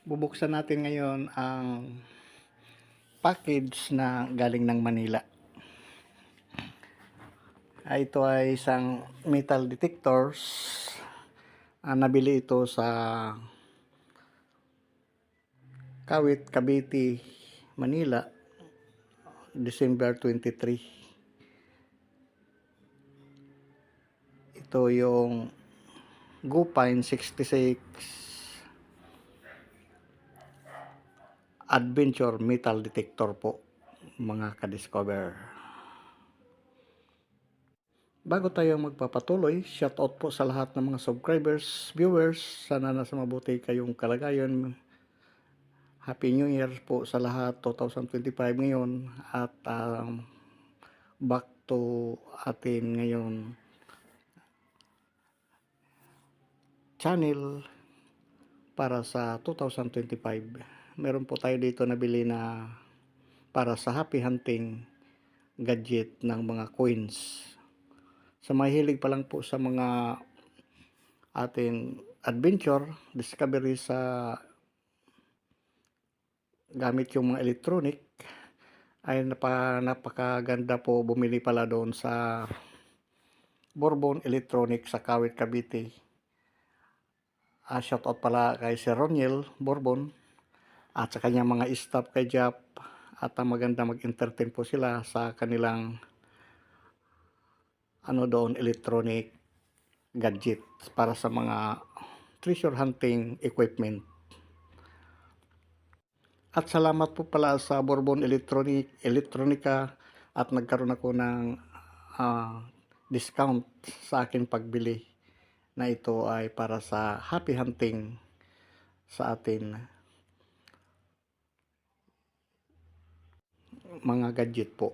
Bubuksan natin ngayon ang package na galing ng Manila. Ito ay isang metal detectors. Nabili ito sa Kawit, Cavite, Manila, December 23. Ito yung Gupine 66 Adventure Metal Detector po, mga ka-discover. Bago tayo magpapatuloy, shoutout po sa lahat ng mga subscribers, viewers. Sana nasa mabuti kayong kalagayan. Happy New Year po sa lahat, 2025 ngayon. At back to atin ngayon channel para sa 2025. Meron po tayo dito nabili na para sa happy hunting gadget ng mga coins. Sa mahilig pa lang po sa mga ating adventure, discovery sa gamit yung mga electronic, ay napakaganda po bumili pala doon sa Bourbon Electronic sa Kawit, Cavite. Shoutout pala kay Sir Roniel Bourbon at sa kanyang mga staff kay Jap, at maganda mag-entertain po sila sa kanilang doon electronic gadget para sa mga treasure hunting equipment. At salamat po pala sa Bourbon Electronica at nagkaroon ako ng discount sa akin pagbili na ito ay para sa happy hunting sa atin mga gadget po.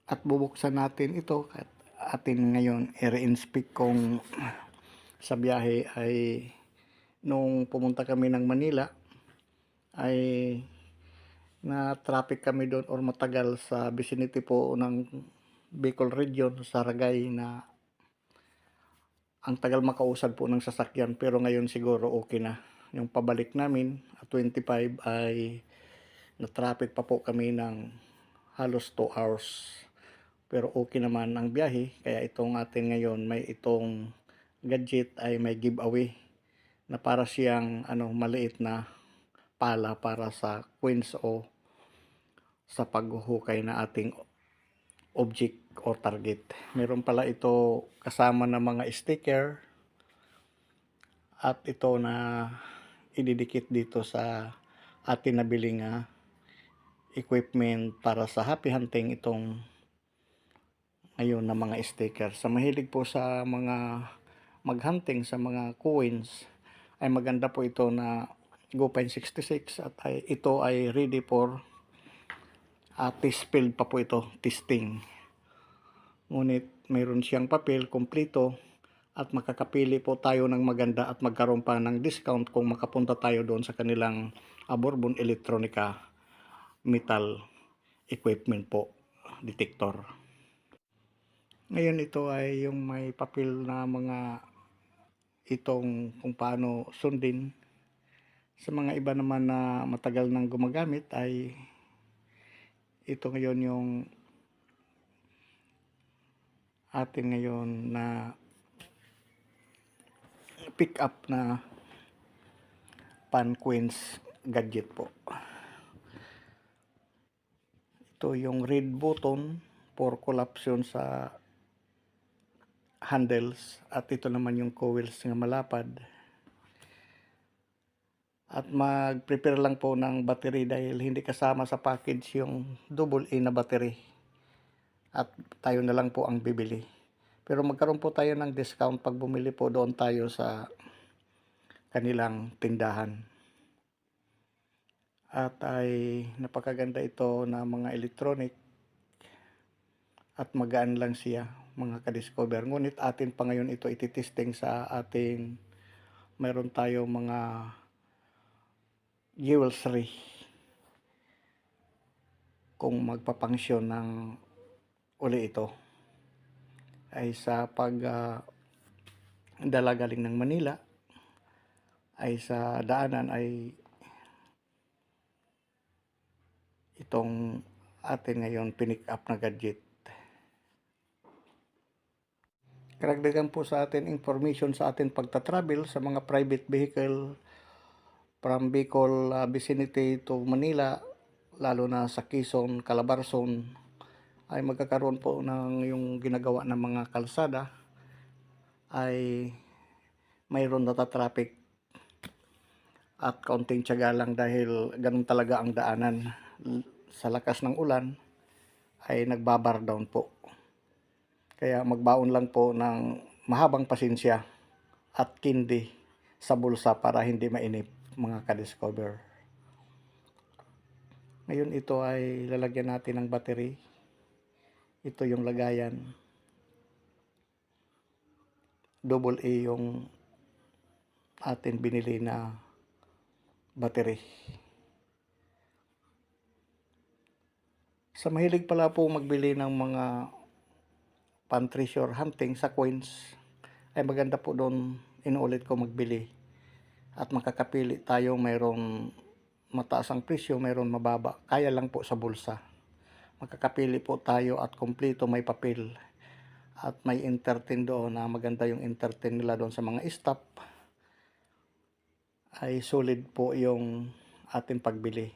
At bubuksan natin ito at atin ngayon i-re-inspect kung sa biyahe ay nung pumunta kami ng Manila ay na traffic kami doon or matagal sa vicinity po ng Bicol region sa Ragay, na ang tagal makausad po ng sasakyan, pero ngayon siguro okay na. Yung pabalik namin at 25 ay na traffic pa po kami ng halos 2 hours, pero okay naman ang biyahe. Kaya itong atin ngayon, may itong gadget ay may giveaway na para siyang maliit na pala para sa coins o sa paghuhukay na ating object o target. Meron pala ito kasama ng mga sticker at ito na ididikit dito sa atin nabiling equipment para sa happy hunting, itong ngayon na mga sticker. Sa mahilig po sa mga maghunting sa mga coins ay maganda po ito na Gopine 66 at ito ay ready for test field pa po ito, testing. Ngunit mayroon siyang papel kompleto at makakapili po tayo ng maganda at magkaroon pa ng discount kung makapunta tayo doon sa kanilang Bourbon Electronica metal equipment po, detector. Ngayon ito ay yung may papel na mga itong kung paano sundin. Sa mga iba naman na matagal nang gumagamit ay ito ngayon yung atin ngayon na pick up na pan coins gadget po. Ito yung red button for collapsion sa handles at ito naman yung coils nga malapad. At mag-prepare lang po ng battery dahil hindi kasama sa package yung double A na battery. At tayo na lang po ang bibili. Pero magkaroon po tayo ng discount pag bumili po doon tayo sa kanilang tindahan. At ay napakaganda ito na mga electronic at magaan lang siya, mga ka-discover. Ngunit atin pa ngayon ito ititesting sa ating mayroon tayo mga jewelry kung magpapangsyon ng uli ito ay sa pag dala galing ng Manila ay sa daanan ay itong atin ngayon pinick up na gadget. Karagdagan po sa atin information sa atin pagta-travel sa mga private vehicle from Bicol vicinity to Manila, lalo na sa Quezon, Calabarzon, ay magkakaroon po ng yung ginagawa ng mga kalsada ay mayroon nata-traffic at kaunting tiyaga lang dahil ganun talaga ang daanan. Sa lakas ng ulan ay nagbabar down po. Kaya magbaon lang po ng mahabang pasensya at kindi sa bulsa para hindi mainip, mga ka-discover. Ngayon ito ay lalagyan natin ng battery. Ito yung lagayan. Double A yung atin binili na battery. Sa mahilig pala po magbili ng mga pan-treasure hunting sa coins, ay maganda po doon, inuulit ko magbili. At makakapili tayo, mayroong mataas ang presyo, mayroon mababa. Kaya lang po sa bulsa. Makakapili po tayo at kumpleto, may papel. At may entertain doon na maganda yung entertain nila doon sa mga stop. Ay solid po yung ating pagbili.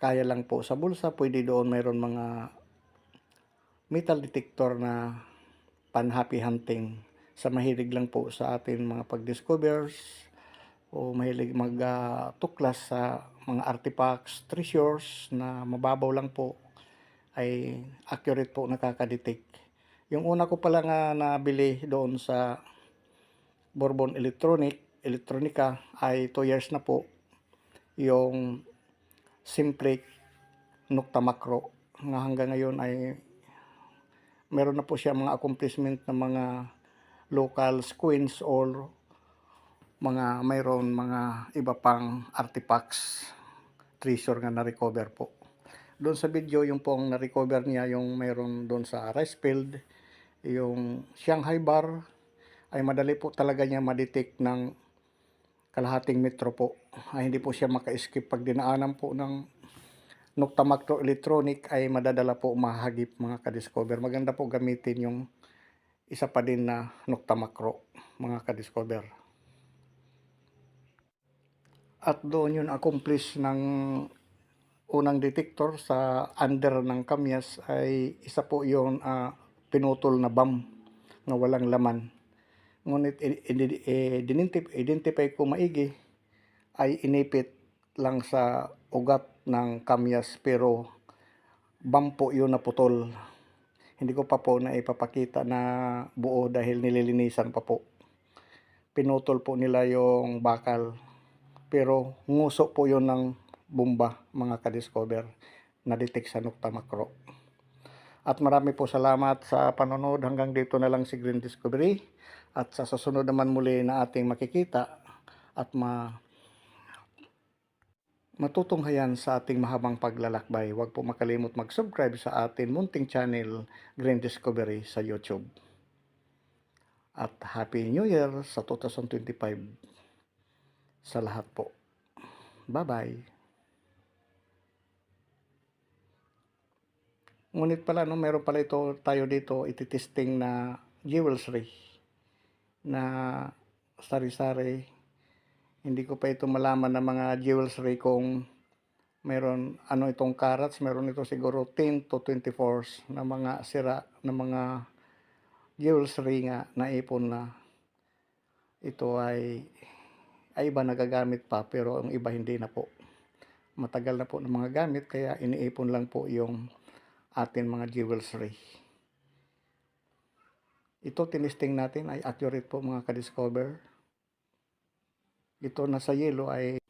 Kaya lang po sa bulsa, pwede doon mayroon mga metal detector na pan-happy hunting. Sa mahilig lang po sa atin mga pag-discovers o mahilig mag-tuklas sa mga artifacts, treasures na mababaw lang po, ay accurate po nakaka-detect. Yung una ko pala nga nabili doon sa Bourbon Electronica ay 2 years na po, yung Simple Nokta Macro, nga hanggang ngayon ay meron na po siya mga accomplishment ng mga local coins or mayroon mga iba pang artifacts, treasure nga na-recover po. Doon sa video, yung pong na-recover niya, yung mayroon doon sa rice field, yung Shanghai bar, ay madali po talaga niya ma-detect ng kalahating metro po. Ay hindi po siya maka-escape pag dinaanan po ng Nokta Macro Electronic, ay madadala po mahagip, mga ka-discover. Maganda po gamitin yung isa pa din na Nokta Macro, mga ka-discover. At doon yun accomplish ng unang detector sa under ng kamyas, ay isa po yung pinutol na bomb na walang laman. Ngunit identify ko maigi, ay inipit lang sa ugat ng kamyas, pero bomb po yun na putol. Hindi ko pa po na ipapakita na buo dahil nililinisan pa po. Pinutol po nila yung bakal, pero nguso po yun ng bomba, mga ka-discover, na-detect sa Nokta Macro. At marami po salamat sa panonood. Hanggang dito na lang si Green Discovery. At sa susunod naman muli na ating makikita at matutunghayan sa ating mahabang paglalakbay, huwag po makalimot mag-subscribe sa ating munting channel, Green Discovery, sa YouTube. At Happy New Year sa 2025 sa lahat po. Bye-bye. Ngunit pala, no, meron pala tayo dito ititesting na jewelry na sari-sari. Hindi ko pa ito malaman ng mga jewelry kung meron itong carats. Meron ito siguro 10 to 24 na mga sira na mga jewelry nga naipon na ito ay iba nagagamit pa, pero ang iba hindi na po. Matagal na po ng mga gamit, kaya iniipon lang po yung atin mga jewelry. Ito tinisting natin ay accurate po, mga ka-discover. Ito na sa yellow ay